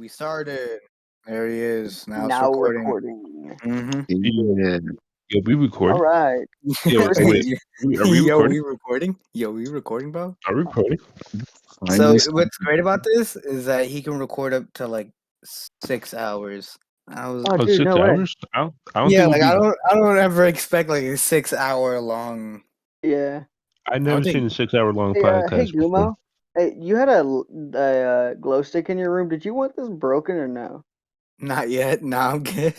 We started. There he is. Now it's Now recording. recording. Mm-hmm. Yeah. Yo, we recording? All right. Yo, wait. Are we Yo, recording? we recording? Yo, we recording, bro? Are we recording? Finally So what's great about this is that he can record up to like 6 hours. I was Oh, Oh, dude, 6 no way. hours? I don't yeah, think like we I don't ever expect like a 6 hour long. Yeah. I never think- seen a 6 hour long Hey, podcast Gummo. before. Hey, you had a glow stick in your room. Did you want this broken or no? Not yet. No, I'm good.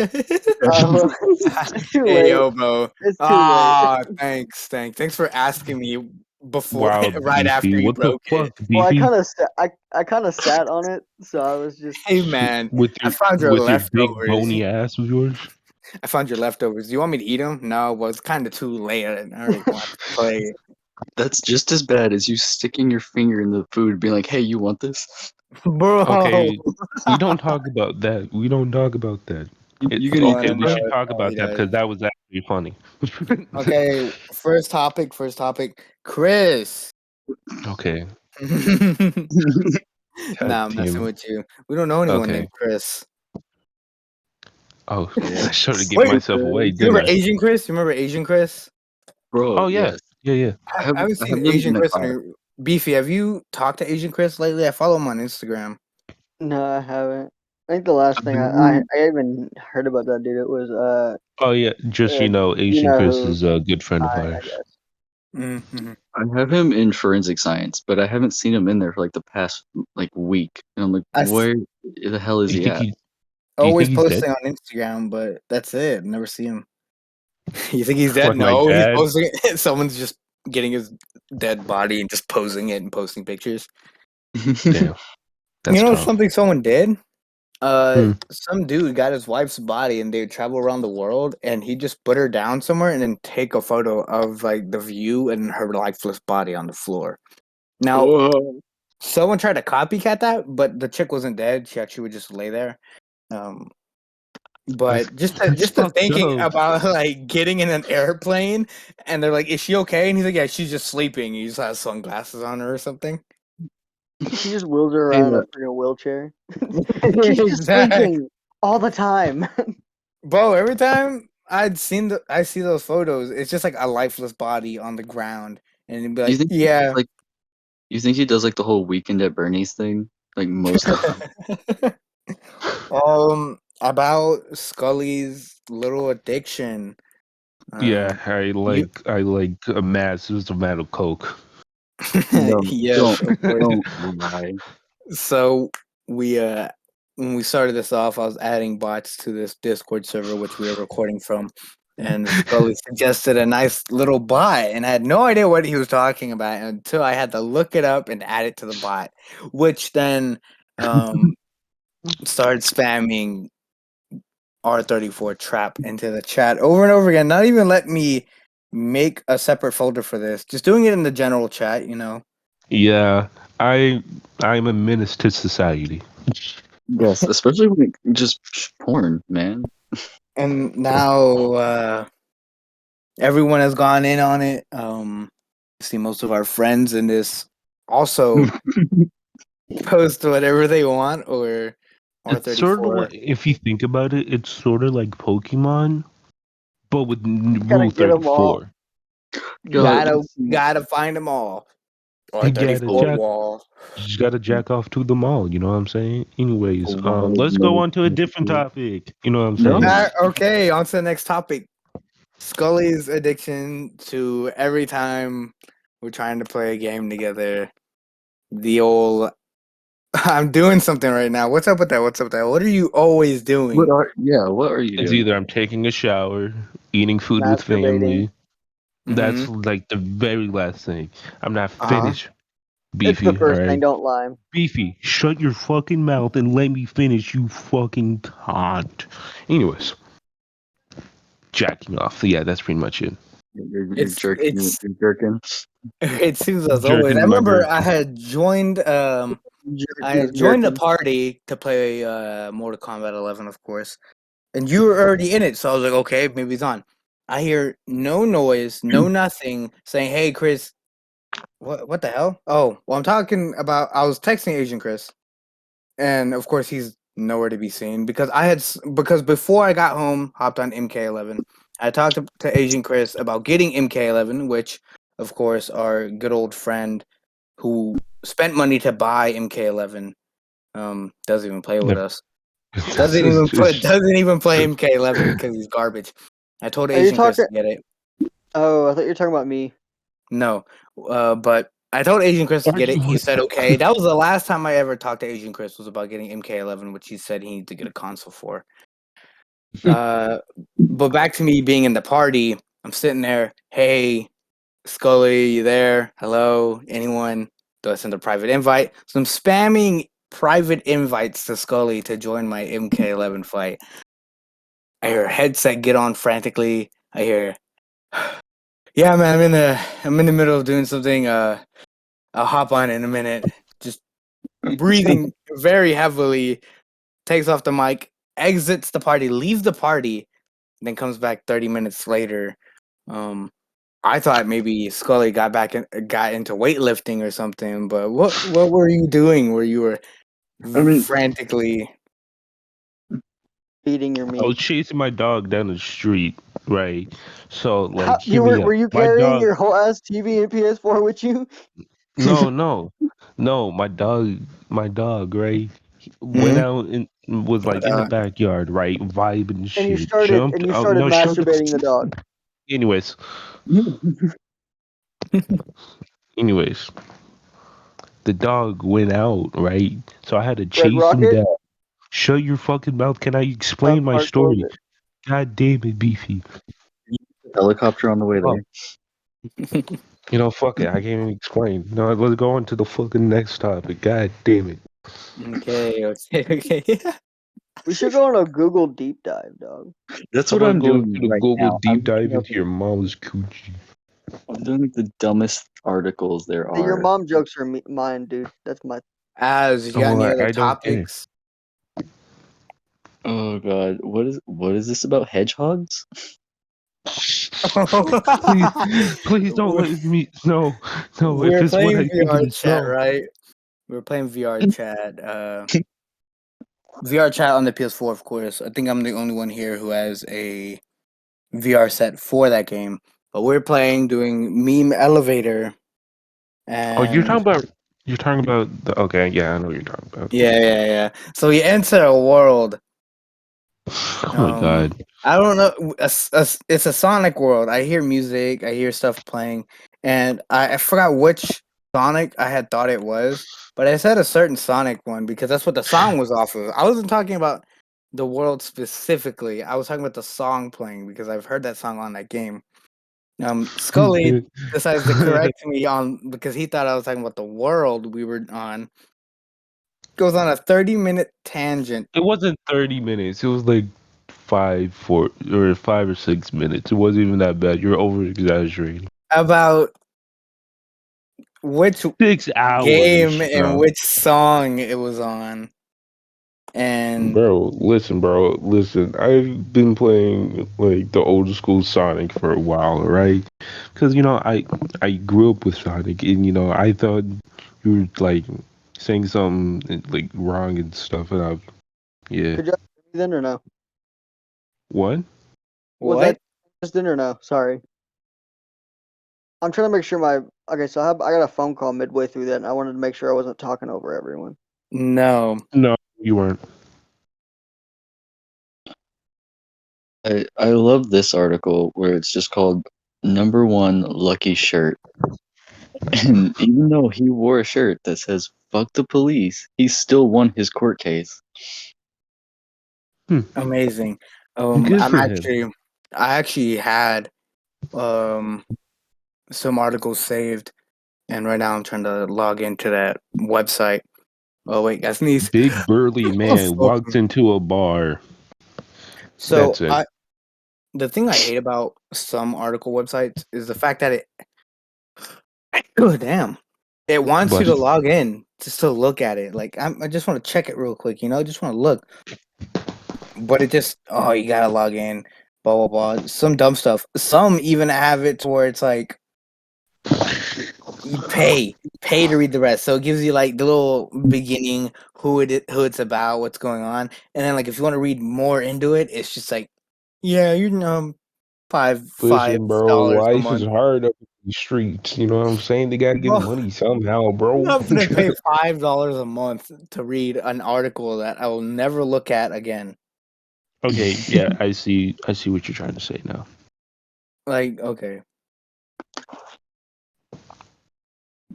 Oh, it's too Hey late. yo, bro. It's too Ah, thanks for asking me before, Wow, right after Beefy. you What the broke it. fuck, Well, Beefy? I kind of sat on it, so I was just. Hey man, With I your found your with your big leftovers. bony ass of yours? I found your leftovers. Do you want me to eat them? No, well, it's kind of too late. I already want to play. That's just as bad as you sticking your finger in the food, being like, "Hey, you want this?" Bro. Okay, we don't talk about that. We don't talk about that. You can Okay, eat we should that. talk about He that does. because that was actually funny. Okay, first topic. Chris. Okay. Nah, I'm messing damn. with you. We don't know anyone Okay. named Chris. Oh, Yeah. I started to give Wait, myself away, You didn't remember I? Asian Chris? You remember Asian Chris? Bro, Oh, yeah. yes. Yeah. I haven't I seen have them Asian in a Chris. car. Beefy, have you talked to Asian Chris lately? I follow him on Instagram. No, I haven't. I think the last thing Have I you- even heard about that dude. It was Oh, yeah. Just, you Asian know Chris who is a good friend of I ours. guess. Mm-hmm. I have him in forensic science, but I haven't seen him in there for like the past week. And I'm like, I s- where the hell is You he think at? he, do you Always think he's dead? posting on Instagram, but that's it. Never see him. You think he's dead? Like my No, he's dad? posting it. Someone's just getting his dead body and just posing it and posting pictures. Damn. That's You know tough. something someone did? Hmm. Some dude got his wife's body and they would travel around the world and he just put her down somewhere and then take a photo of like the view and her lifeless body on the floor. Now, Whoa. someone tried to copycat that, but the chick wasn't dead. She actually would just lay there. But just That's to fucked thinking up. about like getting in an airplane and they're like, "Is she okay?" And he's like, "Yeah, she's just sleeping." He just has sunglasses on her or something. He just wheels her Hey, around in a freaking wheelchair. She's just Exactly. sleeping all the time. Bro, every time I see those photos, it's just like a lifeless body on the ground, and it'd be You like, think "Yeah." you think he does like the whole Weekend at Bernie's thing? Like most of the About Skully's little addiction. Yeah, I You, like a massive amount of coke. No, yes, of course. don't lie. So we when we started this off, I was adding bots to this Discord server which we are recording from, and Scully suggested a nice little bot, and I had no idea what he was talking about until I had to look it up and add it to the bot, which then started spamming R34 trap into the chat over and over again. Not even let me make a separate folder for this, just doing it in the general chat, you know. Yeah, I'm a menace to society. Yes, especially when it just porn, man. And now everyone has gone in on it. See most of our friends in this also post whatever they want or It's sort of R34. like, if you think about it, it's sort of like Pokemon, but with Gotta Rule get 'em all. 34. Gotta find them all. You gotta R34 jack, wall. you just gotta jack off to them all. You know what I'm saying? Anyways, Wow, let's go no. on to a different topic. You know what I'm No. saying? Okay, on to the next topic. Scully's addiction to every time we're trying to play a game together. The old I'm doing something right now. What's up with that? What are you always doing? What are you It's doing? either I'm taking a shower, eating food with Masturbating. family. That's Mhm. like the very last thing. I'm not Uh-huh. finished. It's Beefy, the first alright? thing, don't lie. Beefy, shut your fucking mouth and let me finish, you fucking cunt. Anyways, jacking off. Yeah, that's pretty much it. You're It's jerking. it's You're jerking. it seems as always. Jerking I in my remember jerky. I had joined a party to play Mortal Kombat 11, of course, and you were already in it. So I was like, okay, maybe he's on. I hear no noise, no nothing, saying, "Hey, Chris." What the hell? Oh, well, I'm talking about. I was texting Asian Chris, and of course he's nowhere to be seen because before I got home, hopped on MK11. I talked to Asian Chris about getting MK11, which, of course, our good old friend who spent money to buy MK11 doesn't even play with Yeah. us. Doesn't even play MK11 because he's garbage. I told Are you Asian Chris to talking? get it. Oh, I thought you were talking about me. No, but I told Asian Chris to get it. He said okay. That was the last time I ever talked to Asian Chris was about getting MK11, which he said he needed to get a console for. But back to me being in the party. I'm sitting there. Hey, Skully, you there? Hello, anyone? Do I send a private invite? So I'm spamming private invites to Skully to join my MK11 fight. I hear headset get on frantically. I hear, yeah, man, I'm in the middle of doing something. I'll hop on in a minute. Just breathing very heavily. Takes off the mic, exits the party, leaves the party, then comes back 30 minutes later. I thought maybe Scully got into weightlifting or something, but what were you doing where you were I mean, frantically? Feeding your I meat. was chasing my dog down the street, right? So, like, hear You me were out. you My carrying dog. your whole ass TV and PS4 with you? No, no, no. My dog, right? Went Hmm? out and was like in the backyard, right, vibing and And you shit. started Jumped. No, shut the. masturbating the dog. Anyways, anyways, the dog went out, right? So I had to Red chase him Rocket? down. Shut your fucking mouth. Can I South explain my Park close story? it. God damn it, Beefy. helicopter on the way Oh, there. you know, fuck it. I can't even explain. No, let's go on to the fucking next topic. God damn it. Okay. We should go on a Google deep dive, dog. That's How what about I'm going doing to the right Google now. deep dive into your mom's coochie? I'm doing like the dumbest articles there Hey, your are. mom jokes are mine, dude. That's my. As you got Oh, any other I don't care. topics? Oh god, what is this about hedgehogs? Please, please don't let me. No, no. If We're it's what playing I think it VR is, chat, no. right? We're playing VR chat. VR chat on the PS4, of course. I think I'm the only one here who has a VR set for that game. But we're playing, doing meme elevator, Oh, and you're talking about the. Okay, yeah, I know what you're talking about. yeah. So we enter a world. Oh my god. I don't know. It's a Sonic world. I hear music. I hear stuff playing, and I forgot which Sonic I had thought it was, but I said a certain Sonic one because that's what the song was off of. I wasn't talking about the world specifically. I was talking about the song playing because I've heard that song on that game. Scully decides to correct me on because he thought I was talking about the world we were on. Goes on a 30-minute tangent It wasn't 30 minutes. It was like 5 or 6 minutes. It wasn't even that bad. You're over exaggerating. about which 6 hours, game and bro. which song it was on. And Bro, listen. I've been playing like the old school Sonic for a while, right? Because I grew up with Sonic, and I thought you were like saying something like wrong and stuff, and yeah. Could you hear me then or no? What? Was that what? just in or no? Sorry. I'm trying to make sure my. Okay, so I got a phone call midway through that, and I wanted to make sure I wasn't talking over everyone. No. No, you weren't. I love this article where it's just called number one lucky shirt. And even though he wore a shirt that says fuck the police, he still won his court case. Amazing. Good for him. I actually had some articles saved, and right now I'm trying to log into that website. Oh wait, I sneeze. Big burly man walks into a bar. So That's it. the thing I hate about some article websites is the fact that oh damn, it wants you But to log in just to look at it. Like I just want to check it real quick, just want to look. But it just you gotta log in, blah blah blah. Some dumb stuff. Some even have it to where it's like you pay pay to read the rest. So it gives you like the little beginning, who it's about, what's going on, and then like if you want to read more into it, it's just like, yeah, you know, five Listen, bro, dollars a life is month. hard up in the streets. You know what I'm saying? They gotta get Bro, money somehow, I'm bro. not gonna pay $5 a month to read an article that I will never look at again. Okay, yeah, I see what you're trying to say now. Like, okay.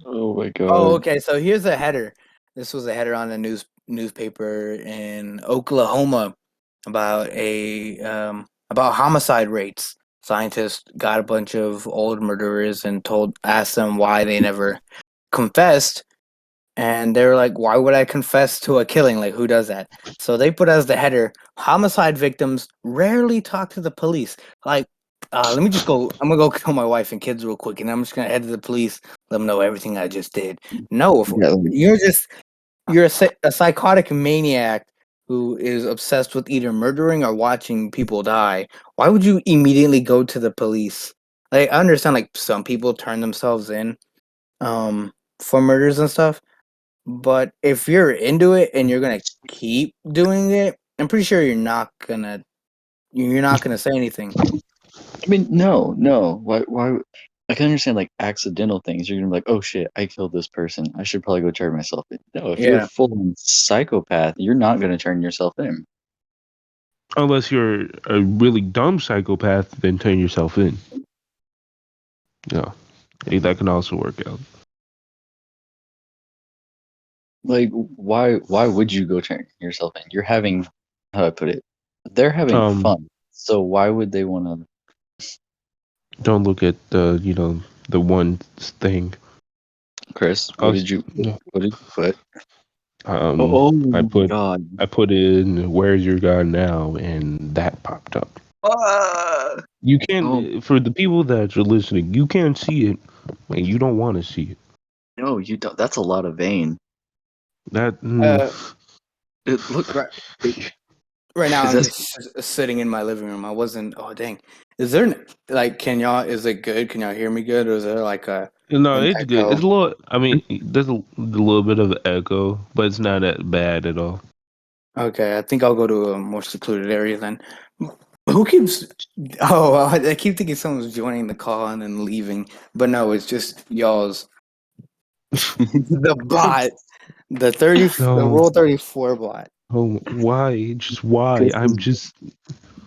Oh my Oh, god. okay. So here's a header. This was a header on a newspaper in Oklahoma about about homicide rates. Scientists got a bunch of old murderers and asked them why they never confessed, and they were like, "Why would I confess to a killing? Like, who does that?" So they put as the header, "Homicide victims rarely talk to the police." Like, let me just go. I'm gonna go kill my wife and kids real quick, and I'm just gonna head to the police, let them know everything I just did. No, if Yeah, you're a psychotic maniac who is obsessed with either murdering or watching people die. Why would you immediately go to the police? Like, I understand, like some people turn themselves in, for murders and stuff. But if you're into it and you're gonna keep doing it, I'm pretty sure you're not gonna say anything. I mean, no. Why? I can understand like accidental things. You're gonna be like, oh shit, I killed this person. I should probably go turn myself in. No, if you're a Yeah. full psychopath, you're not gonna turn yourself in. Unless you're a really dumb psychopath, then turn yourself in. Yeah, I think that can also work out. Like, why would you go turn yourself in? You're having, how do I put it? They're having Um, fun. So why would they want to? don't look at the one thing. Chris, what Us, did you? no, What did you put? Oh I my put god. I put in "Where's Your God Now" and that popped up. You Oh can't, for the people that are listening, you can't see it, and you don't want to see it. no, you don't. That's a lot of vein. That Uh, Look, right, right now is I'm that just sitting in my living room. I wasn't. Oh dang! Is there like? Can y'all? Is it good? Can y'all hear me good? Or is there like no, an it's good. echo? It's a little. I mean, there's a little bit of echo, but it's not that bad at all. Okay, I think I'll go to a more secluded area then. Who keeps? Oh, I keep thinking someone's joining the call and then leaving, but no, it's just y'all's the bot, the No, Rule 34 bot. oh, why? Just why? I'm Chris's just.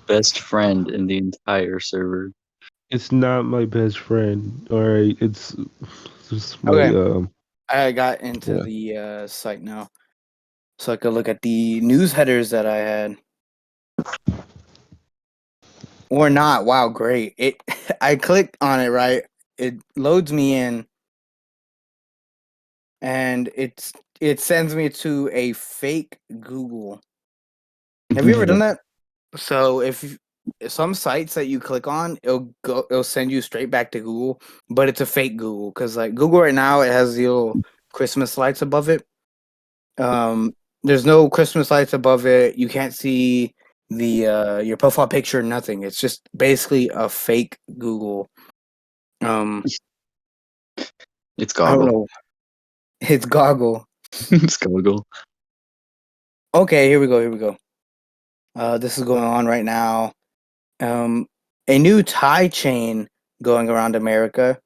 best friend in the entire server? It's not my best friend. All right, it's just my Okay, I got into Yeah. the site now, so I could look at the news headers that I had. Or not. Wow, great. It I clicked on it, right? It loads me in and it sends me to a fake Google. Have you ever done that? So if some sites that you click on, it'll send you straight back to Google, but it's a fake Google because like Google right now it has the little Christmas lights above it. Um, there's no Christmas lights above it. You can't see the your profile picture, nothing. It's just basically a fake Google. Um, It's I don't Goggle. know. It's Goggle. It's Goggle. Okay, here we go. Here we go. This is going on right now. A new Thai chain going around America.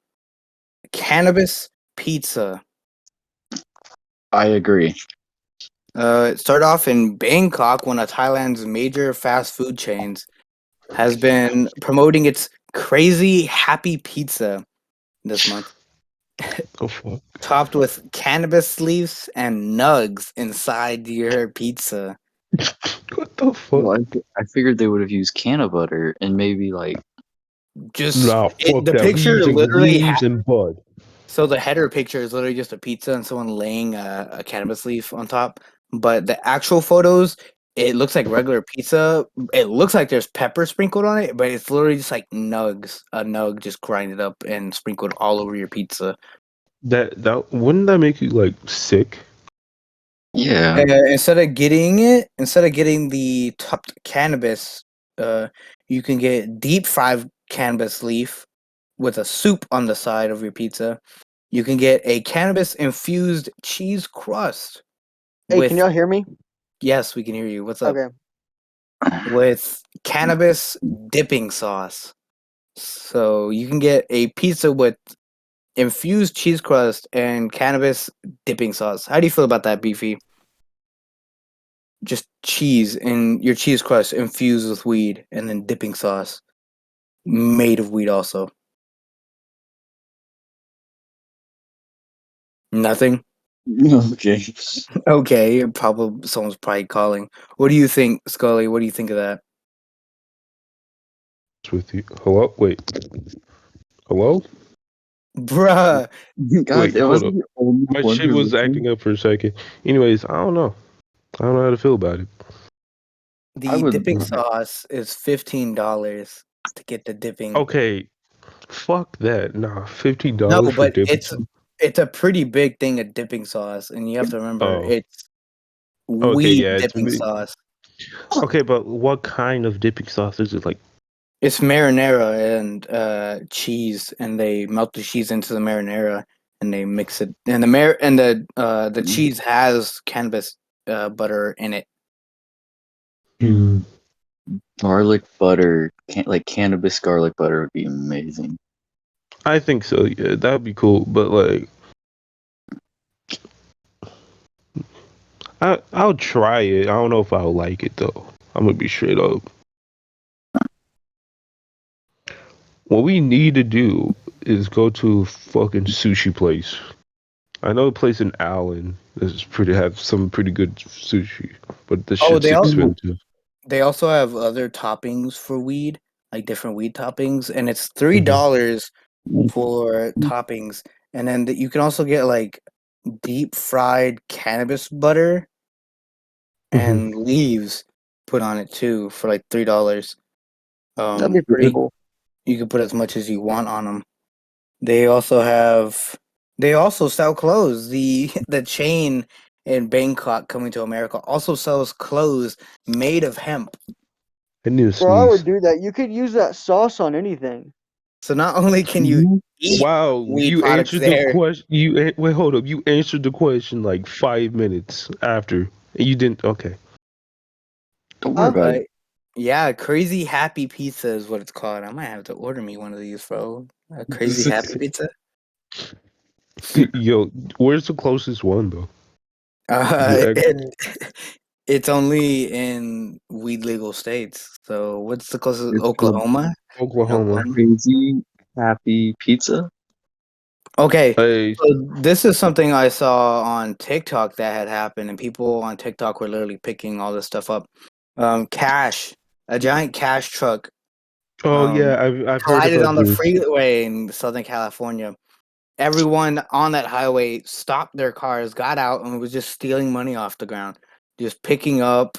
Cannabis Pizza. I agree. It started off in Bangkok, one of Thailand's major fast food chains, has been promoting its crazy happy pizza this month, Oh fuck. topped with cannabis leaves and nugs inside your pizza. What the fuck? Well, I figured they would have used canna butter and maybe like Just Nah, fuck the that. We picture using literally. leaves and bud. So the header picture is literally just a pizza and someone laying a cannabis leaf on top. But the actual photos, it looks like regular pizza. It looks like there's pepper sprinkled on it, but it's literally just like nugs, a nug just grinded up and sprinkled all over your pizza. That wouldn't that make you like sick? yeah. Instead of getting the topped cannabis, you can get deep fried cannabis leaf with a soup on the side of your pizza. you can get a cannabis-infused cheese crust Hey, with... can y'all hear me? Yes, we can hear you. What's up? Okay. With cannabis dipping sauce. So you can get a pizza with infused cheese crust and cannabis dipping sauce. How do you feel about that, Beefy? Just cheese and your cheese crust infused with weed and then dipping sauce made of weed also. Nothing? Okay. Okay, probably someone's probably calling. What do you think, Skully? What do you think of that? With you. Hello? Wait. Hello? Bruh, God, Wait, it hold wasn't up. the only My one shit who was listened. acting up for a second. Anyways, I don't know. I don't know how to feel about it. I the would. dipping sauce is $15 to get the dipping. Okay, fuck that. Nah, No, $15 for but dipping. it's a pretty big thing of dipping sauce, and you have to remember Oh, it's okay, weed yeah, it's dipping me. sauce. Okay, but what kind of dipping sauce is it? Like, It's marinara and cheese, and they melt the cheese into the marinara and they mix it. And the cheese has cannabis butter in it. Garlic butter, like cannabis garlic butter would be amazing. I think so. Yeah, that'd be cool. But like, I'll try it. I don't know if I'll like it though. I'm gonna be straight up. What we need to do is go to a fucking sushi place. I know a place in Allen that's have some pretty good sushi, but the Oh, shit's expensive. they also have other toppings for weed, like different weed toppings, and it's Mhm. $3 for toppings. And then you can also get like deep fried cannabis butter and leaves put on it too for like $3. That'd be pretty cool. You can put as much as you want on them. They also have. They also sell clothes. The chain in Bangkok coming to America also sells clothes made of hemp. I need to Bro, I would sneeze. do that. You could use that sauce on anything. So not only can you eat Wow, weed you products answered the there, question. Wait, hold up. You answered the question like 5 minutes after. And you didn't. Okay. Don't worry Huh? about it. yeah, Crazy Happy Pizza is what it's called. I might have to order me one of these, bro. A Crazy Happy Pizza. Yo, where's the closest one though? The ex- It's only in weed legal states. So what's the closest? It's called Oklahoma? Oklahoma. Oklahoma. Crazy Happy Pizza. Okay, Hey, so this is something I saw on TikTok that had happened, and people on TikTok were literally picking all this stuff up. A giant cash truck, oh um, yeah, I've heard collided about on the this. freeway in Southern California. Everyone on that highway stopped their cars, got out, and was just stealing money off the ground, just picking up.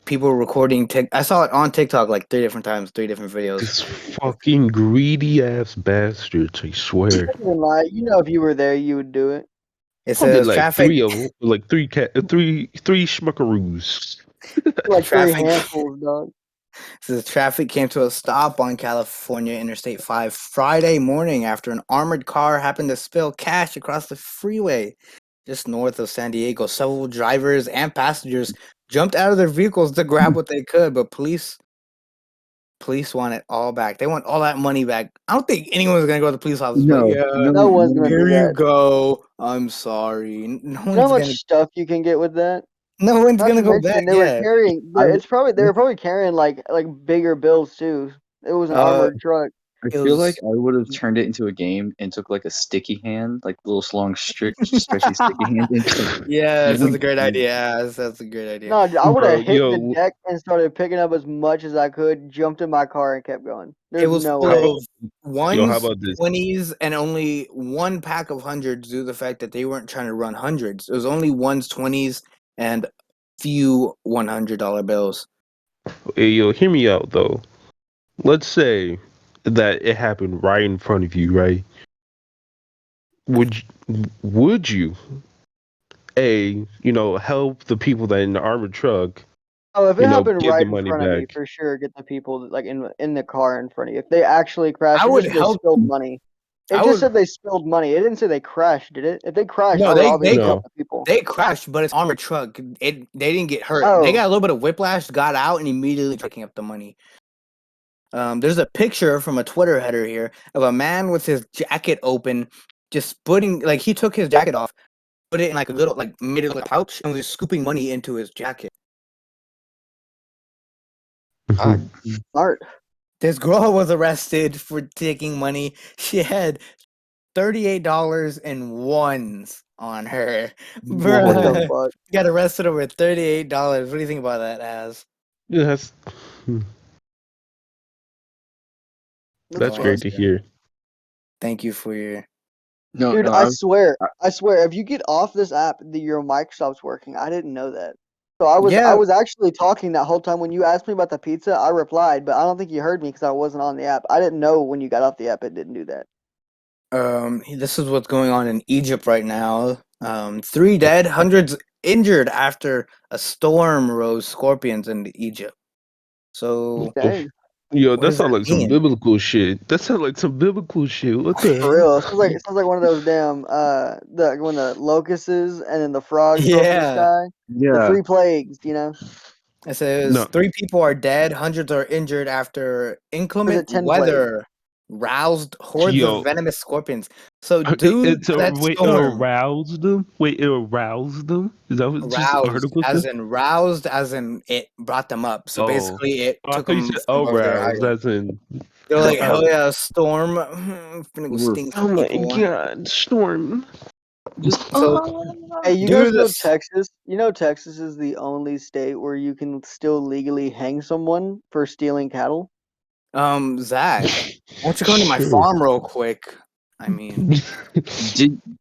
People recording. I saw it on TikTok like 3 different times, 3 different videos. This fucking greedy ass bastards, I swear. Not even lie. You know, if you were there, you would do it. It I'll get says like traffic. three of them, like three schmuckaroos. Like 3 Traffic. handfuls, dog. Says traffic came to a stop on California Interstate 5 Friday morning after an armored car happened to spill cash across the freeway just north of San Diego. Several drivers and passengers jumped out of their vehicles to grab what they could, but police want it all back. They want all that money back. I don't think anyone's gonna go to the police office, but No, yeah, No one's gonna do here you that. go. I'm sorry. You know how much stuff you can get with that? No one's Not gonna to go back. mention they were Yeah. carrying. I, They were probably carrying like bigger bills too. It was an Uh, armored truck. I it feel like was I would have turned it into a game and took like a sticky hand, like little long, stretchy sticky hand, and just like yes, that's a going great crazy. idea. Yes, that's a great idea. No, I would Bro, have hit the yo, deck and started picking up as much as I could, jumped in my car, and kept going. It There's was no full how way. about of how ones, about this? 20s, and only one pack of hundreds due to the fact that they weren't trying to run hundreds. It was only ones, 20s, and few $100 bills. Hey, yo, hear me out though. Let's say that it happened right in front of you, right? Would you help the people that in the armored truck, Oh, if it happened give the right in money front of me, back? for sure, get the people like in the car in front of you. If they actually crashed I or would just if they help. spilled money. It I just would said they spilled money. It didn't say they crashed, did it? If they crashed, No, I would they obviously No. help the people. they crashed, but it's armored truck. They didn't get hurt. Oh. They got a little bit of whiplash, got out, and immediately picking up the money. There's a picture from a Twitter header here of a man with his jacket open, just putting like he took his jacket off, put it in like a little like made it like a pouch, and was scooping money into his jacket. Smart. This girl was arrested for taking money. She had $38 in ones on her. What Bruh. the fuck? Got arrested over $38. What do you think about that, Az? Yeah, that's That's great to hear. Thank you for your. No, Dude, no, I swear, if you get off this app, your mic stops working. I didn't know that. So I Yeah. was actually talking that whole time when you asked me about the pizza. I replied, but I don't think you heard me because I wasn't on the app. I didn't know when you got off the app it didn't do that. This is what's going on in Egypt right now. 3 dead, hundreds injured after a storm rose scorpions into Egypt. So Dang, Yo, What that does sounds that like some mean? biblical shit. That sounds like some biblical shit. What the for real. It sounds like one of those damn when the locusts and then the frogs fell from the Yeah. sky. The yeah. 3 plagues, you know. It says No. 3 people are dead, hundreds are injured after inclement 10 weather roused hordes Yo. of venomous scorpions. So due to that Wait, it storm, aroused them? Wait, it aroused them? Is that what this article says? roused, as in it brought them up. So Oh. basically, it I took thought you them said from over their aroused, hiding. as in. They're like, Oh. hell yeah, a storm. Finna go We're- sting Oh some my people. god, storm. So Hey, you Due guys to know this- Texas? You know Texas is the only state where you can still legally hang someone for stealing cattle? Zach, why don't you come to my Sure. farm real quick? I mean,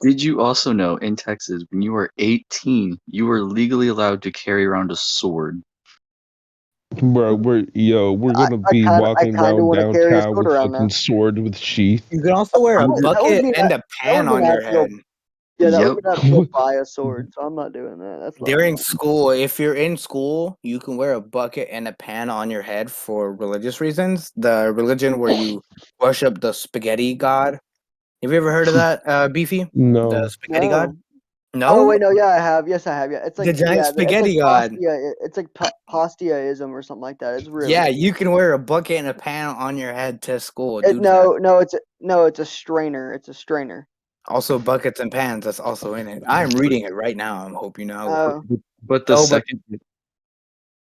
Did you also know in Texas when you were 18, you were legally allowed to carry around a sword? Bro, we're gonna be walking kinda around wanna carry a downtown sword with around fucking now. sword with sheath. you can also wear a I'm just- bucket and a pan that would on be your natural. head. Yeah, that Yep. would have to go buy a sword, so I'm not doing that. That's During level. school, if you're in school, you can wear a bucket and a pan on your head for religious reasons. The religion where you worship the spaghetti god. Have you ever heard of that, Beefy? No. The spaghetti god? No. No? Oh wait, no, yeah, I have. Yes, I have. Yeah, it's like The giant it's spaghetti like god. pastia. It's like pastiaism or something like that. It's real. Yeah, you can wear a bucket and a pan on your head to school. It, Due to that. it's a strainer. It's a strainer. Also, buckets and pans. That's also in it. I'm reading it right now. I hope you know. Oh, But the Oh, but-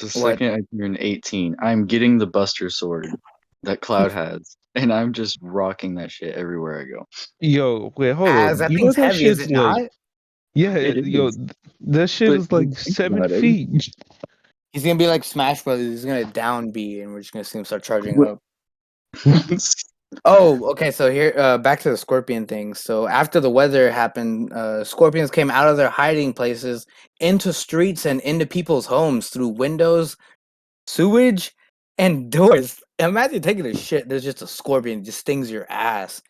second I turn 18, I'm getting the Buster sword that Cloud has, and I'm just rocking that shit everywhere I go. Yo, wait, hold As up. that You know thing's that heavy, is shit's it like, not? yeah, It yo, is. that shit But is like you think 7 about it. feet. He's gonna be like Smash Brothers. He's gonna down B, and we're just gonna see him start charging What- up. Oh, okay. So here, back to the scorpion thing. So after the weather happened, scorpions came out of their hiding places into streets and into people's homes through windows, sewage, and doors. Imagine taking a shit. There's just a scorpion just stings your ass.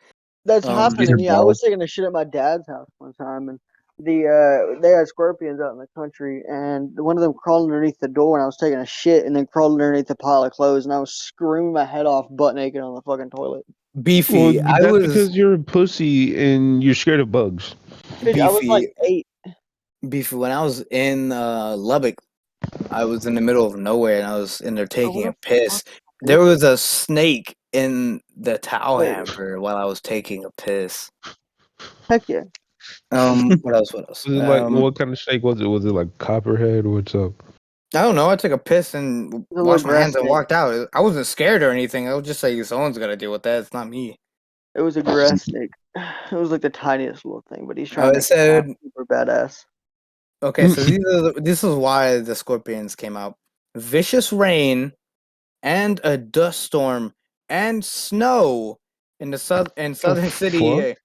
that's These happening. are Yeah, I was balls. taking a shit at my dad's house one time, and they had scorpions out in the country, and one of them crawled underneath the door, and I was taking a shit, and then crawled underneath a pile of clothes, and I was screaming my head off, butt naked on the fucking toilet. Beefy. Well, that's because you're a pussy and you're scared of bugs. Dude, I was like 8. Beefy. When I was in Lubbock, I was in the middle of nowhere and I was in there taking a piss. There was a snake in the towel Wait. hamper while I was taking a piss. Heck yeah. What else? What else? Was it like what kind of snake was it? Was it like copperhead? What's up? I don't know. I took a piss and a little washed my hands grass and snake. walked out. I wasn't scared or anything. I was just like, someone's gonna deal with that. It's not me. It was a grass snake. It was like the tiniest little thing, but he's trying Oh, to it make said- it super badass. Okay, so this is why the scorpions came out. Vicious rain and a dust storm and snow in the southern city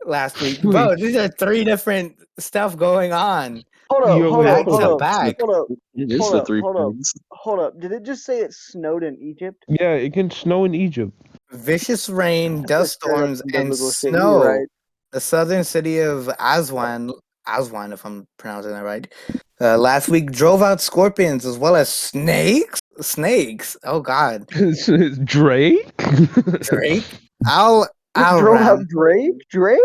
last week. Bro, these are 3 different stuff going on. Hold up, Yo, hold wait, up, Back hold to up, back. hold up, It is hold the up, 3 hold up. points. hold up. Did it just say it snowed in Egypt? Yeah, it can snow in Egypt. Vicious rain, dust Straight up storms, and biblical shit, you're snow. right. The southern city of Aswan, if I'm pronouncing that right, last week drove out scorpions as well as snakes. Snakes. Oh God, Drake. Drake. Al Just drove out Alram. Drake?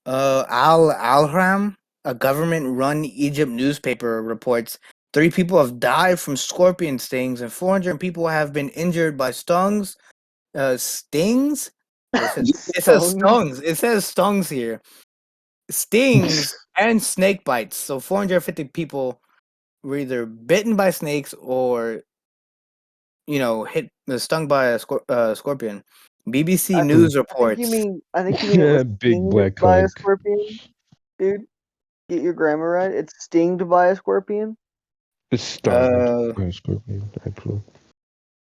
Alram, a government-run Egypt newspaper, reports 3 people have died from scorpion stings and 400 people have been injured by stings. Or it says Stoned. stongs. It says stongs here. Stings and snake bites. So 450 people were either bitten by snakes or, stung by a scorpion. BBC News I think you reports. mean it was Big stinged black by a hug. scorpion, dude. Get your grammar right. It's stinged by a scorpion. It's stung by a scorpion, actually.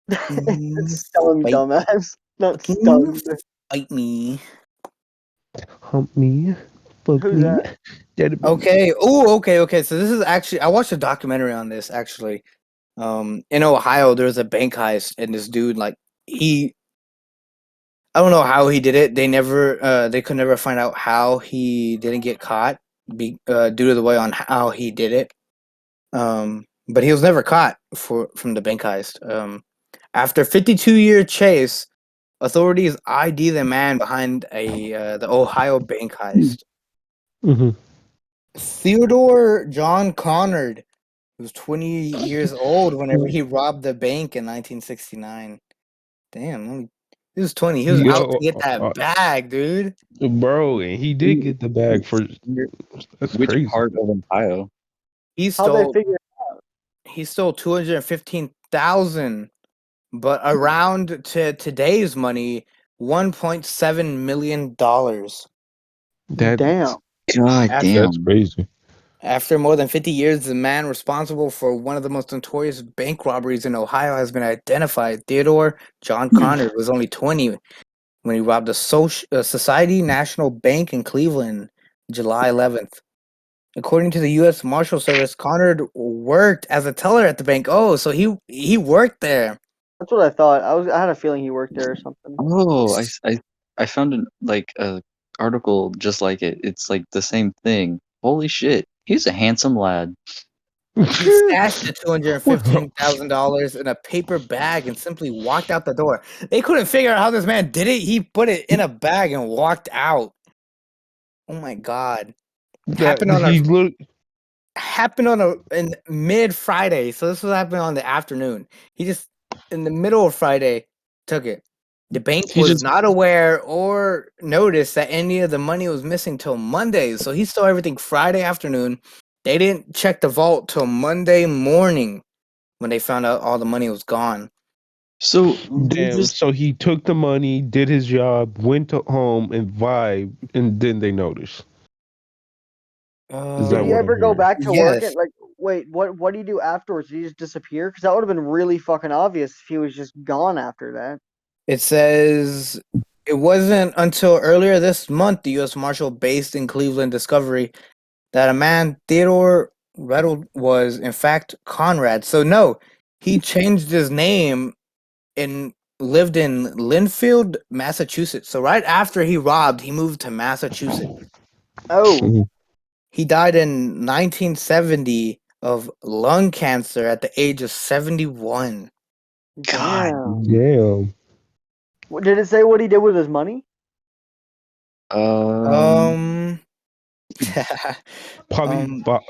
It's stung, Bite, dumbass. Not fucking stunned. bite me. Hump me. Fuck Who's me. that? Okay. Oh, okay. So this is actually, I watched a documentary on this actually. In Ohio, there was a bank heist, and this dude, like, I don't know how he did it. They could never find out how he didn't get caught, due to the way on how he did it. But he was never caught from the bank heist. After 52-year chase, authorities ID the man behind the Ohio bank heist. Mm-hmm. Theodore John Connard, who was 20 years old whenever he robbed the bank in 1969. Damn, he was 20. He was out to Yo, get that bag, dude. bro, and he did get the bag for. That's Which crazy. part of Ohio? He How'd they stole figure? 215,000, but around to today's money, $1.7 million. That's Damn. God After that's damn. crazy. After more than 50 years, the man responsible for one of the most notorious bank robberies in Ohio has been identified. Theodore John Connor was only 20 when he robbed a Society National Bank in Cleveland, July 11th. According to the U.S. Marshal Service, Connor worked as a teller at the bank. Oh, so he worked there. That's what I thought. I had a feeling he worked there or something. Oh, I found a article just like it. It's like the same thing. Holy shit. He's a handsome lad. He stashed the Well, $215,000 in a paper bag and simply walked out the door. They couldn't figure out how this man did it. He put it in a bag and walked out. Oh my god! Happened on a he look. in mid Friday. So this was happening on the afternoon. He just in the middle of Friday took it. The bank He was just not aware or noticed that any of the money was missing till Monday. So he stole everything Friday afternoon. They didn't check the vault till Monday morning when they found out all the money was gone. so they Damn. just So he took the money, did his job, went to home and vibed, and then they noticed. Is Did that he what I'm ever go hearing? back to work and Yes, like? Wait, what do you do afterwards? Did he just disappear? Because that would have been really fucking obvious if he was just gone after that. it says it wasn't until earlier this month the U.S. Marshal based in Cleveland discovery that a man, Theodore Reddle, was in fact Conrad. So no, he changed his name and lived in Linfield, Massachusetts. So right after he robbed, he moved to Massachusetts. Oh, He died in 1970 of lung cancer at the age of 71. God. damn. Damn. Did it say what he did with his money? Um Um, Probably um, bought,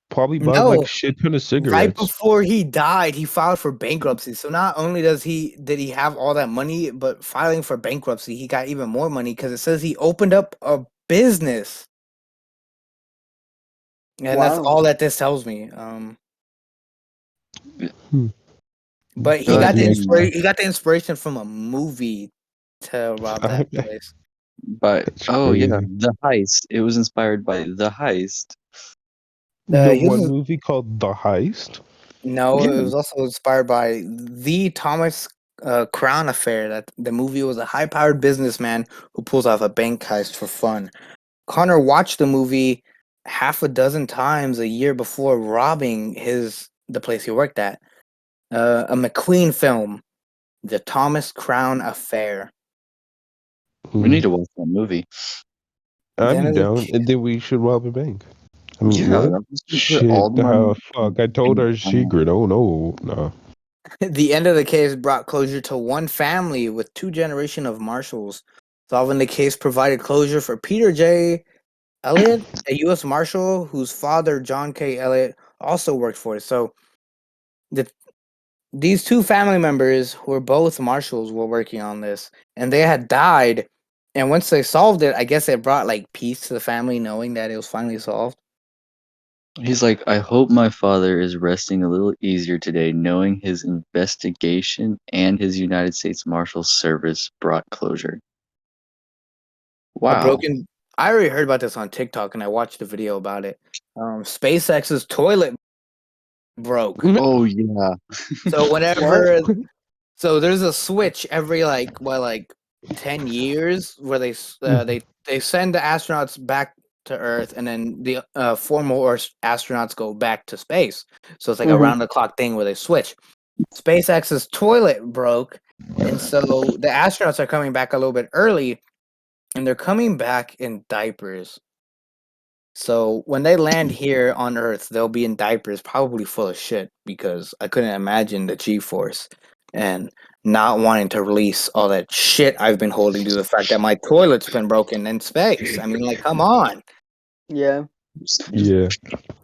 probably bought like no. a shit ton of Right cigarettes. before he died, he filed for bankruptcy. So not only did he have all that money, but filing for bankruptcy, he got even more money because it says he opened up a business, and that's Wow. all that this tells me. Hmm. But he God got the damn. he got the inspiration from a movie to rob that place. But That's oh yeah, crazy. The Heist. It was inspired by The Heist. The He one was movie called The Heist. No, it Yeah. was also inspired by the Thomas Crown affair. That the movie was a high-powered businessman who pulls off a bank heist for fun. Connor watched the movie half a dozen times a year before robbing the place he worked at. A McQueen film, The Thomas Crown Affair. We Hmm. need to watch that movie. I'd The be end of the down, and then we should rob a bank. I mean, Yeah, what? I'm just gonna put Shit. all the money Fuck. I told in our secret. Oh no. No. the end of the case brought closure to one family with 2 generations of Marshalls. Solving the case provided closure for Peter J. Elliott, a U.S. Marshal whose father, John K. Elliott, also worked for it. So the these two family members who were both marshals were working on this, and they had died. And once they solved it, I guess it brought like peace to the family, knowing that it was finally solved. He's like, I hope my father is resting a little easier today, knowing his investigation and his United States Marshal Service brought closure. A Wow. broken. I already heard about this on TikTok, and I watched a video about it. SpaceX's toilet broke. Oh yeah. So What? whenever, so there's a switch every like 10 years where they send the astronauts back to Earth, and then the former astronauts go back to space. So it's like a Mhm. round the clock thing where they switch. SpaceX's toilet broke, and so the astronauts are coming back a little bit early, and they're coming back in diapers. So when they land here on Earth, they'll be in diapers, probably full of shit, because I couldn't imagine the G-force and not wanting to release all that shit I've been holding to the fact that my toilet's been broken in space. I mean, like, come on. Yeah. Yeah.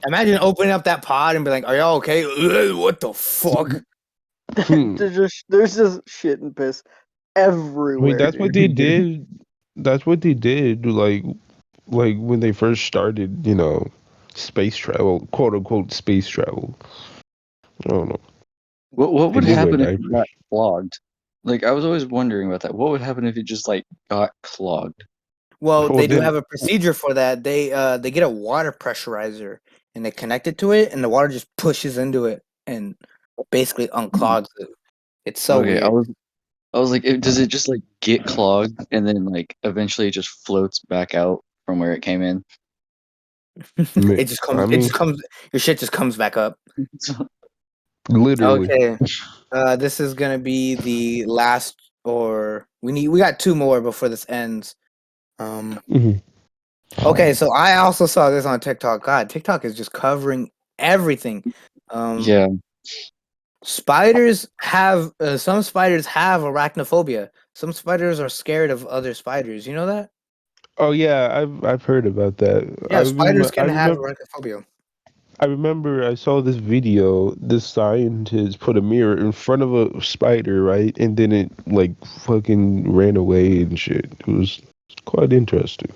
Imagine opening up that pod and be like, "Are y'all okay?" Ugh, what the fuck? Hmm. There's just shit and piss I everywhere. mean, that's what dude. they did. That's what they did. Like when they first started, space travel, quote unquote space travel. I don't know. What They would did wear happen if it diapers. got clogged? Like I was always wondering about that. What would happen if it just like got clogged? Well, Well, they do then, have a procedure for that. They get a water pressurizer and they connect it to it, and the water just pushes into it and basically unclogs it. It's so Okay, weird. I was like, does it just like get clogged and then like eventually it just floats back out from where it came in? It just comes. I It mean, just comes. Your shit just comes back up. literally. Okay. This is gonna be the last, or we got two more before this ends. Mhm. Okay, so I also saw this on TikTok. God, TikTok is just covering everything. Um, Yeah. Spiders have some spiders have arachnophobia. Some spiders are scared of other spiders. You know that? Oh yeah, I've heard about that. Yeah, spiders can have arachnophobia. I remember I saw this video. This scientist put a mirror in front of a spider, right, and then it like fucking ran away and shit. It was quite interesting.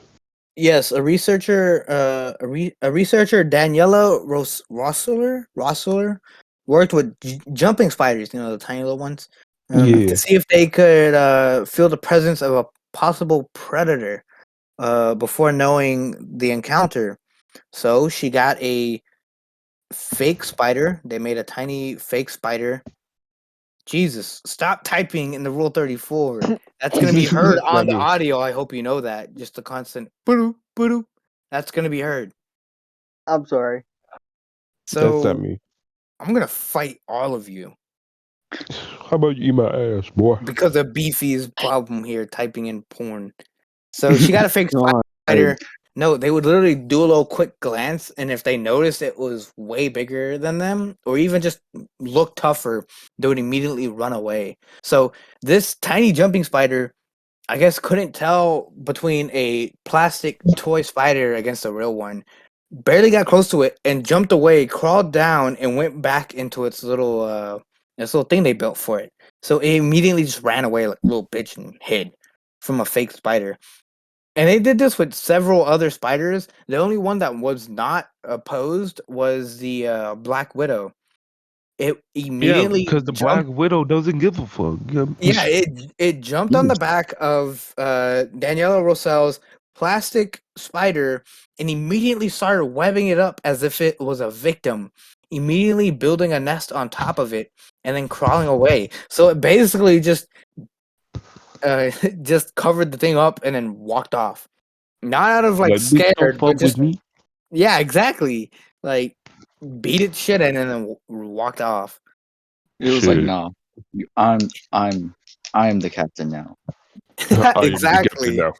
Yes, a researcher, Daniela Rossler, worked with jumping spiders. You know, the tiny little ones, to Yeah. see if they could feel the presence of a possible predator before knowing the encounter. So she got a fake spider. They made a tiny fake spider. Jesus, stop typing in the Rule 34. That's going to be heard That's on not the me. audio. I hope you know that. Just the constant boo boo. That's going to be heard. I'm sorry. That's not So me. I'm going to fight all of you How about you eat my ass, boy? because of Beefy's problem here typing in porn. So she got a fake God. spider. No, they would literally do a little quick glance, and if they noticed it was way bigger than them, or even just look tougher, they would immediately run away. So this tiny jumping spider, I guess, couldn't tell between a plastic toy spider against a real one. Barely got close to it and jumped away, crawled down, and went back into its little thing they built for it. So it immediately just ran away like a little bitch and hid from a fake spider. And they did this with several other spiders. The only one that was not opposed was the Black Widow. It Yeah, immediately because the Black jumped. Widow doesn't give a fuck. Yeah, it jumped on the back of Daniela Rossell's plastic spider and immediately started webbing it up as if it was a victim, immediately building a nest on top of it and then crawling away. So it basically just just covered the thing up and then walked off. Not out of like Like, bitch, don't scared, but fuck with just me. yeah, exactly. Like beat its shit in and then walked off. It was like, Shit. nah, I'm the captain now. I am the captain Exactly. now.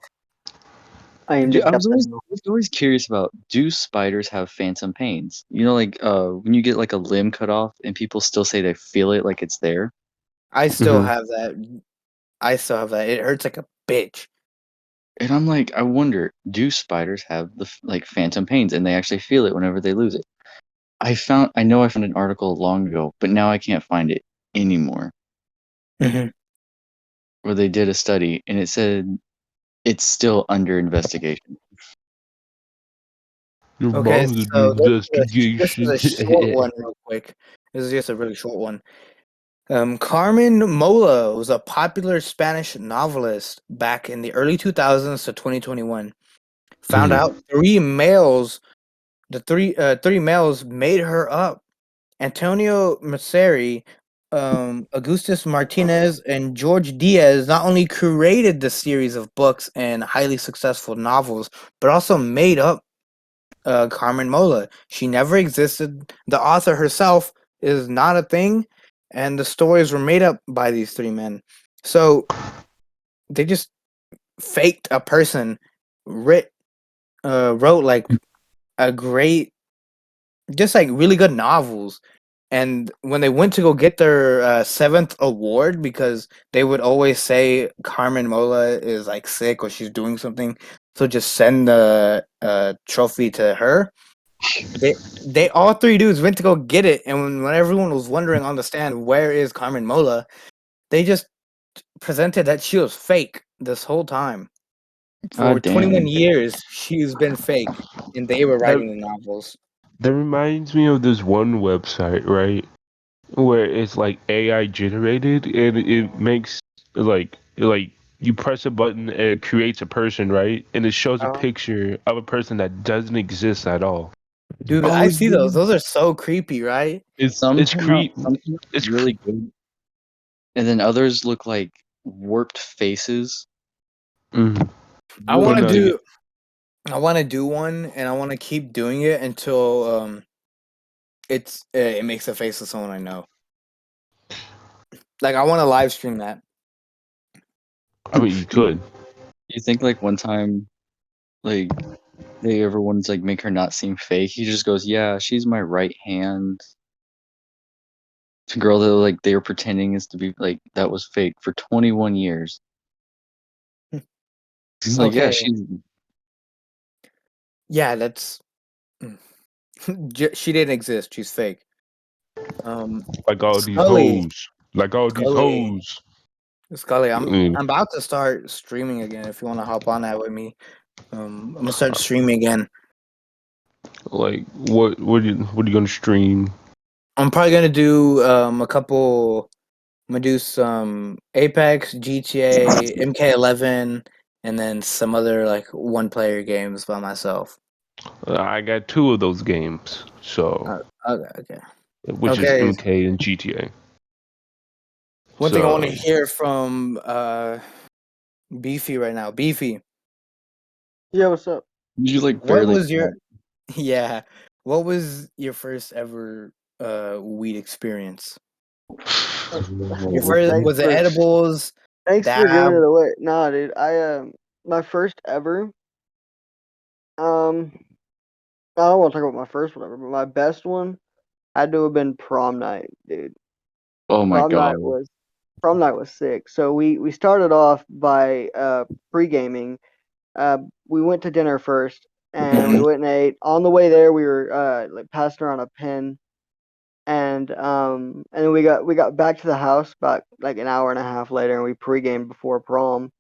I am Dude, the captain. I was always curious about, do spiders have phantom pains? You know, like when you get like a limb cut off and people still say they feel it like it's there. I still Mhm. have that. I still have that. It hurts like a bitch. And I'm like, I wonder, do spiders have the like phantom pains, and they actually feel it whenever they lose it? I know I found an article long ago, but now I can't find it anymore. Mhm. Where they did a study, and it said it's still under investigation. Your Okay, mom's so this is investigation. a short one, real quick. This is just a really short one. Carmen Mola was a popular Spanish novelist back in the early 2000s to 2021. Found Mhm. out three males made her up. Antonio Masseri, Augustus Martinez, and George Diaz not only created the series of books and highly successful novels, but also made up Carmen Mola. She never existed. The author herself is not a thing, and the stories were made up by these three men. So they just faked a person, wrote like a great, just like really good novels. And when they went to go get their seventh award, because they would always say Carmen Mola is like sick or she's doing something, so just send the trophy to her. They all three dudes went to go get it, and when everyone was wondering on the stand where is Carmen Mola, they just presented that she was fake this whole time. For God 21 damn. years, she's been fake, and they were That writing the novels. that reminds me of this one website, right? Where it's like AI generated and it makes like you press a button and it creates a person, right? And it shows a Oh, picture of a person that doesn't exist at all. dude, Oh, I see those. dude. Those are so creepy, right? Some turn out it's cre- really good, and then others look like warped faces. Mhm. I Really But want to no, good. yeah, do. I want to do one, and I want to keep doing it until it makes a face of someone I know. Like I want to live stream that. I mean you could. You think like one time, like everyone's like make her not seem fake. He just goes, "Yeah, she's my right hand." To girl that like they were pretending is to be like that was fake for 21 years. He's like, "Yeah, Okay, she's." yeah, that's she didn't exist. She's fake. Um, Like all these Skully, hoes. Like all these Skully, hoes. Skully. I I'm mean, I'm about to start streaming again. If you want to hop on that with me, I'm gonna start streaming again. like what are you gonna stream? I'm probably gonna do a couple. I'm gonna do some Apex, GTA, MK11, and then some other like one-player games by myself. I got two of those games. So Okay, okay, which is okay. MK and GTA. One thing I want So to hear from Beefy right now. Beefy, Yeah, what's up? You like what barely was your talk. yeah? What was your first ever weed experience? Your Oh, first Thanks was it for edibles, thanks for giving dab? it away. Nah, dude, I my first ever um I don't want to talk about my first one ever, but my best one had to have been prom night, dude. oh my Prom night god. was prom night was sick. So we started off by pre-gaming. We went to dinner first, and we Mhm. went and ate. On the way there, we were like passing around a pen, and then we got back to the house about like an hour and a half later, and we pre-gamed before prom.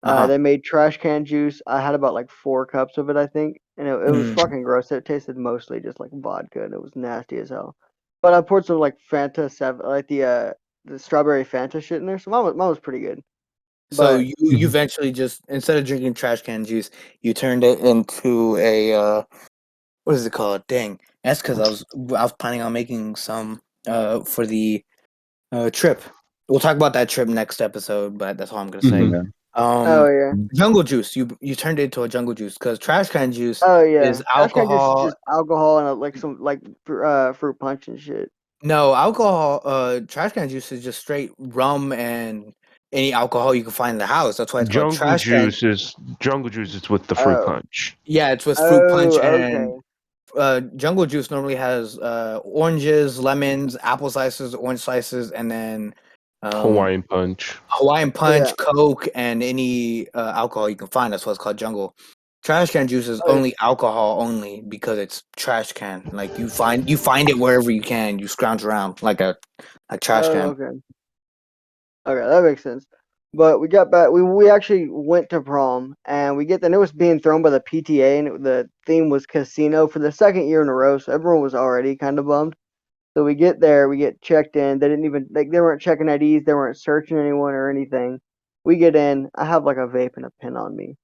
Uh-huh. They made trash can juice. I had about like 4 cups of it, I think, and it was Mm. fucking gross. It tasted mostly just like vodka, and it was nasty as hell. But I poured some like Fanta 7, like the strawberry Fanta shit in there. So mine was pretty good. So But you eventually just, instead of drinking trash can juice, you turned it into a what is it called? Dang, that's because I was planning on making some for the trip. We'll talk about that trip next episode, but that's all I'm gonna say. Yeah. oh Um, yeah, jungle juice. You turned it into a jungle juice because trash can juice oh yeah, is trash can juice is alcohol. just alcohol and like some like fruit punch and shit. No, alcohol. Trash can juice is just straight rum and any alcohol you can find in the house. That's why it's called trash can. jungle juice is with the fruit Oh punch. Yeah, it's with fruit punch, oh and okay. jungle juice normally has oranges, lemons, apple slices, orange slices, and then Hawaiian Punch. Hawaiian Punch, Yeah. Coke, and any alcohol you can find. That's what's called Jungle. Trash can juice is Oh, yeah. only alcohol only because it's trash can. Like you find it wherever you can. You scrounge around like a trash Oh, can. okay. Okay, that makes sense. But we got back. We actually went to prom, and we get the. And it was being thrown by the PTA, and the theme was casino for the second year in a row. So everyone was already kind of bummed. So we get there, we get checked in. They didn't even like they weren't checking IDs, they weren't searching anyone or anything. We get in. I have like a vape and a pen on me,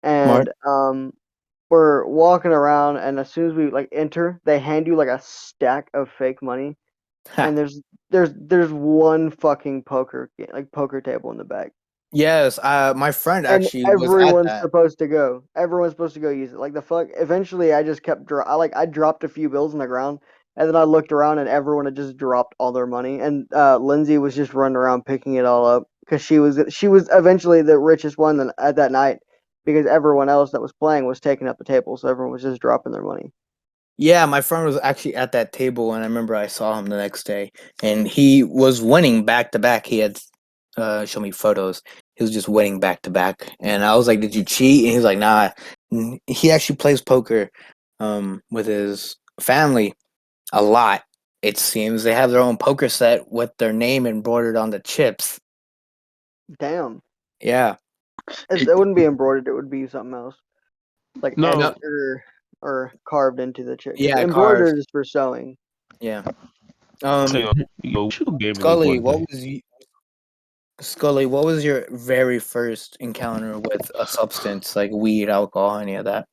Smart. and we're walking around, and as soon as we like enter, they hand you like a stack of fake money, and there's one fucking poker table in the back. Yes, my friend And actually was at everyone's that. supposed to go. Everyone's supposed to go use it. Like the fuck. Eventually, I just kept. I dropped a few bills on the ground, and then I looked around, and everyone had just dropped all their money. And Lindsay was just running around picking it all up because she was eventually the richest one at that night because everyone else that was playing was taking up the table, so everyone was just dropping their money. Yeah, my friend was actually at that table, and I remember I saw him the next day, and he was winning back to back. He had shown me photos. He was just winning back to back, and I was like, "Did you cheat?" And he's like, "Nah." He actually plays poker, with his family a lot. It seems they have their own poker set with their name embroidered on the chips. Damn, Yeah, it wouldn't be embroidered. It would be something else, like etched No, no, or carved into the chip. Because yeah, carved. embroidered is for sewing. Yeah. we should go gaming like Scully, one day. Scully, what was your very first encounter with a substance like weed, alcohol, any of that?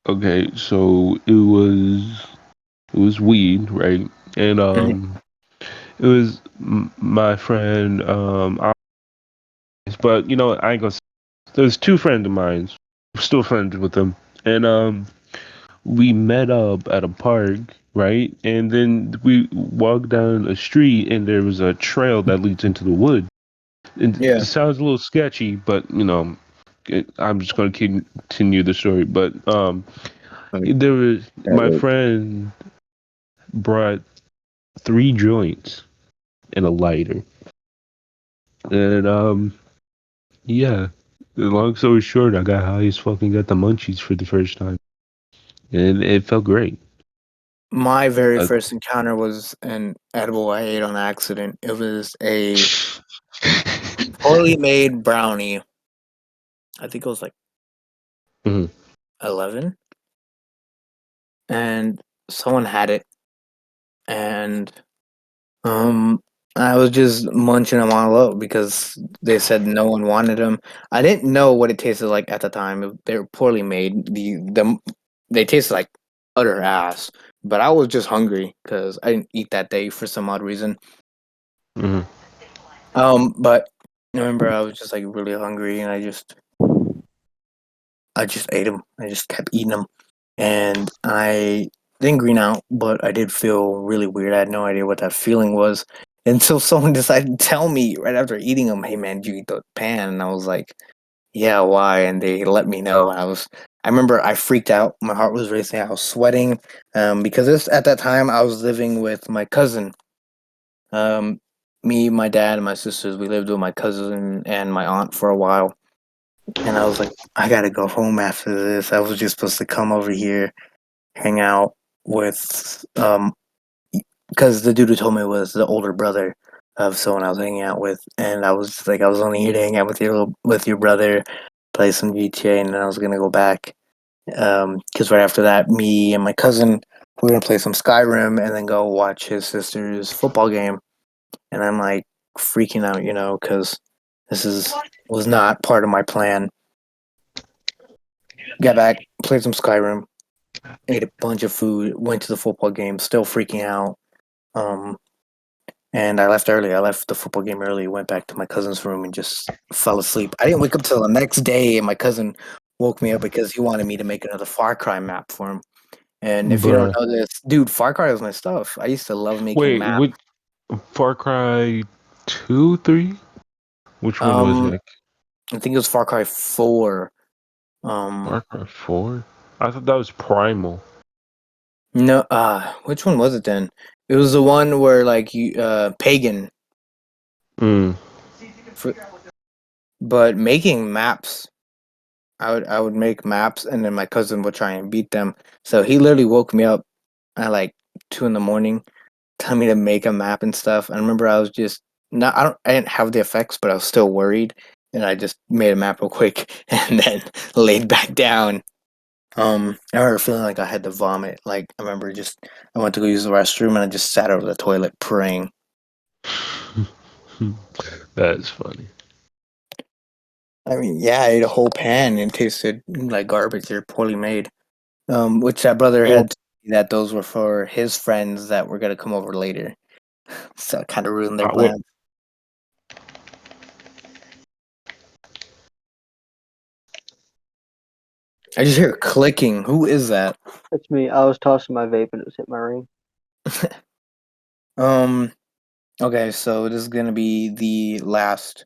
Okay, so it was weed, right? And Mhm. it was my friend but I ain't gonna. There's two friends of mine, still friends with them, and we met up at a park, right? And then we walked down a street, and there was a trail that leads into the wood. And Yeah. it sounds a little sketchy, but I'm just gonna continue the story. But there was my friend brought 3 joints and a lighter, and yeah. Long story short, I got high as fucking got the munchies for the first time, and it felt great. My very Uh, first encounter was an edible I ate on accident. It was a poorly made brownie. I think it was like mhm. 11, and someone had it, and Um, I was just munching them all up because they said no one wanted them. I didn't know what it tasted like at the time. They were poorly made. They tasted like utter ass. But I was just hungry because I didn't eat that day for some odd reason. Mhm. But I remember I was just like really hungry, and I just ate them. I just kept eating them, and I didn't green out, but I did feel really weird. I had no idea what that feeling was until someone decided to tell me right after eating them, "Hey man, did you eat the pan?" And I was like, "Yeah, why?" And they let me know. I remember I freaked out. My heart was racing. I was sweating, because at that time I was living with my cousin. Um, Me, my dad, and my sisters. We lived with my cousin and my aunt for a while. And I was like, I gotta go home after this. I was just supposed to come over here, hang out with, because the dude who told me was the older brother of someone I was hanging out with, and I was just like, I was only here to hang out with your brother, play some GTA, and then I was gonna go back. Because right after that, me and my cousin we were gonna play some Skyrim and then go watch his sister's football game, and I'm like freaking out, because this is was not part of my plan. Got back, played some Skyrim, ate a bunch of food, went to the football game, still freaking out. Um, and I left early. I left the football game early, went back to my cousin's room, and just fell asleep. I didn't wake up till the next day, and my cousin woke me up because he wanted me to make another Far Cry map for him. And if you don't Bruh. know this, dude, Far Cry was my stuff. I used to love making Wait, maps. what? Far Cry 2, 3? Which one was Um, it? I think it was Far Cry 4. Um, Far Cry 4? I thought that was Primal. no, which one was it then? It was the one where like you, pagan. Mm. But making maps, I would make maps, and then my cousin would try and beat them. So he literally woke me up at like 2 in the morning, telling me to make a map and stuff. I remember I was just not I didn't have the effects, but I was still worried, and I just made a map real quick and then laid back down. I remember feeling like I had to vomit. Like I remember just I went to go use the restroom and I just sat over the toilet praying. That's funny. I mean, yeah, I ate a whole pan and it tasted like garbage. They're poorly made. Which that brother Well, had told me that those were for his friends that were gonna come over later. So it kind of ruined their well, plan. I just hear clicking. Who is that? It's me. I was tossing my vape and it was hit my ring. Um. Okay, so this is gonna be the last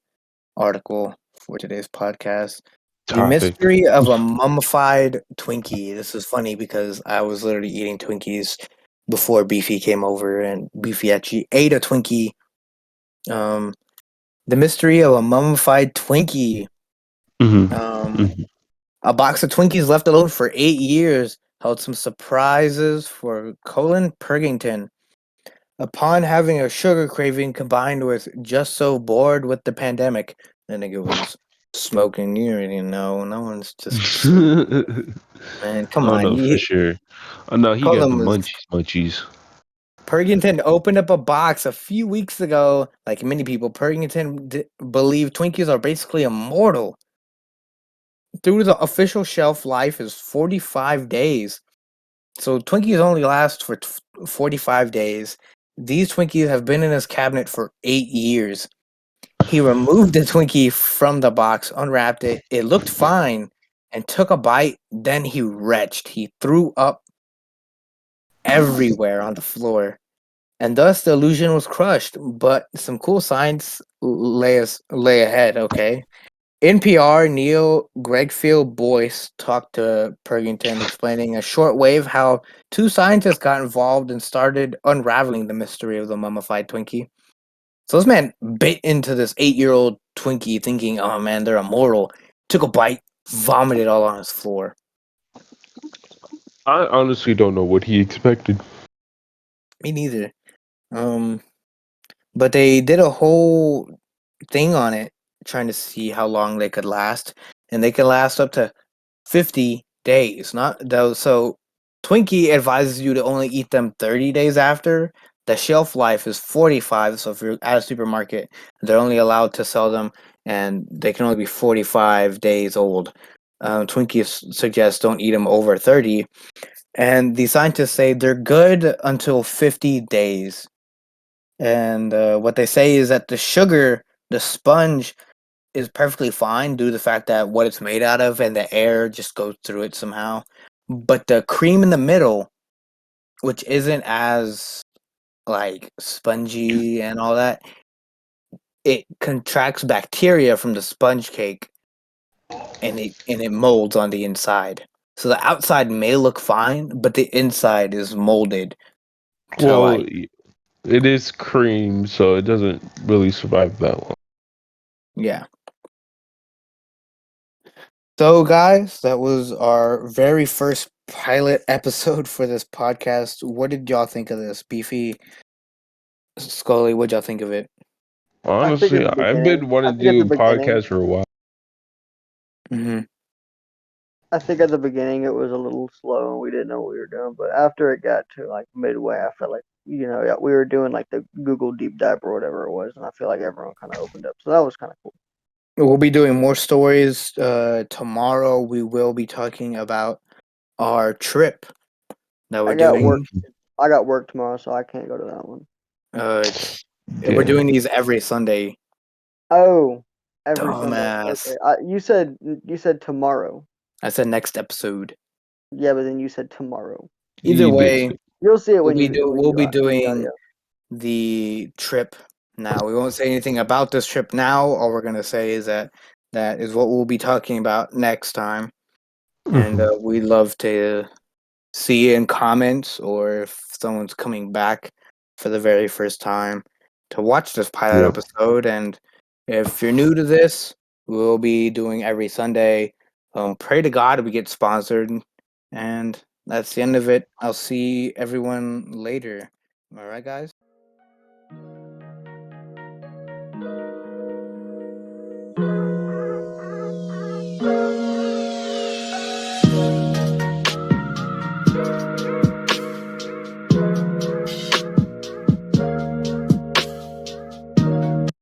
article for today's podcast. The topic. mystery of a mummified Twinkie. This is funny because I was literally eating Twinkies before Beefy came over, and Beefy actually ate a Twinkie. Um, the mystery of a mummified Twinkie. Mm-hmm. Um, Mm-hmm. a box of Twinkies left alone for 8 years held some surprises for Colin Purgington. Upon having a sugar craving combined with just so bored with the pandemic, I think it was smoking. You already know. No one's just man. Come Oh on. no, for sure. Oh no, he got the Colin was munchies. Purgington opened up a box a few weeks ago. Like many people, Purgington believe Twinkies are basically immortal. Through the official shelf life is 45 days. So Twinkies only last for 45 days. These Twinkies have been in his cabinet for 8 years. He removed the Twinkie from the box, unwrapped it. It looked fine and took a bite. Then he retched. He threw up everywhere on the floor. And thus the illusion was crushed. But some cool signs lay ahead, okay? NPR Neil Gregfield Boyce talked to Purgington, explaining a shortwave how two scientists got involved and started unraveling the mystery of the mummified Twinkie. So this man bit into this 8-year-old Twinkie thinking, oh man, they're immortal. Took a bite, vomited all on his floor. I honestly don't know what he expected. Me neither. Um, but they did a whole thing on it, trying to see how long they could last. And they can last up to 50 days. Not those. So Twinkie advises you to only eat them 30 days after. The shelf life is 45. So if you're at a supermarket, they're only allowed to sell them and they can only be 45 days old. Twinkies suggest don't eat them over 30. And the scientists say they're good until 50 days. And what they say is that the sugar, the sponge, is perfectly fine due to the fact that what it's made out of and the air just goes through it somehow. But the cream in the middle, which isn't as like spongy and all that, it contracts bacteria from the sponge cake and it molds on the inside. So the outside may look fine, but the inside is molded to Well, like it is cream, so it doesn't really survive that long. yeah. So, guys, that was our very first pilot episode for this podcast. What did y'all think of this? Beefy, Skully, what'd y'all think of it? I think at Honestly, the I've beginning. been I wanting to think at do the a beginning. podcast for a while. Mm-hmm. I think at the beginning it was a little slow and we didn't know what we were doing. But after it got to like midway, I felt like yeah, we were doing like the Google deep dive or whatever it was, and I feel like everyone kind of opened up. So that was kind of cool. We'll be doing more stories tomorrow. We will be talking about our trip that we're I got work. doing. I got work tomorrow, so I can't go to that one. We're Yeah. doing these every Sunday. Oh, every Sunday. Dumbass. Okay. You said tomorrow. I said next episode. Yeah, but then you said tomorrow. Either You did way, say. You'll see it when you we'll be see the doing audio. the trip now. We won't say anything about this trip now. All we're gonna say is that is what we'll be talking about next time. And Mhm. we'd love to see in comments or if someone's coming back for the very first time. to watch this pilot Yep. episode. And if you're new to this, we'll be doing every Sunday. Pray to God we get sponsored. And that's the end of it. I'll see everyone later. All right, guys.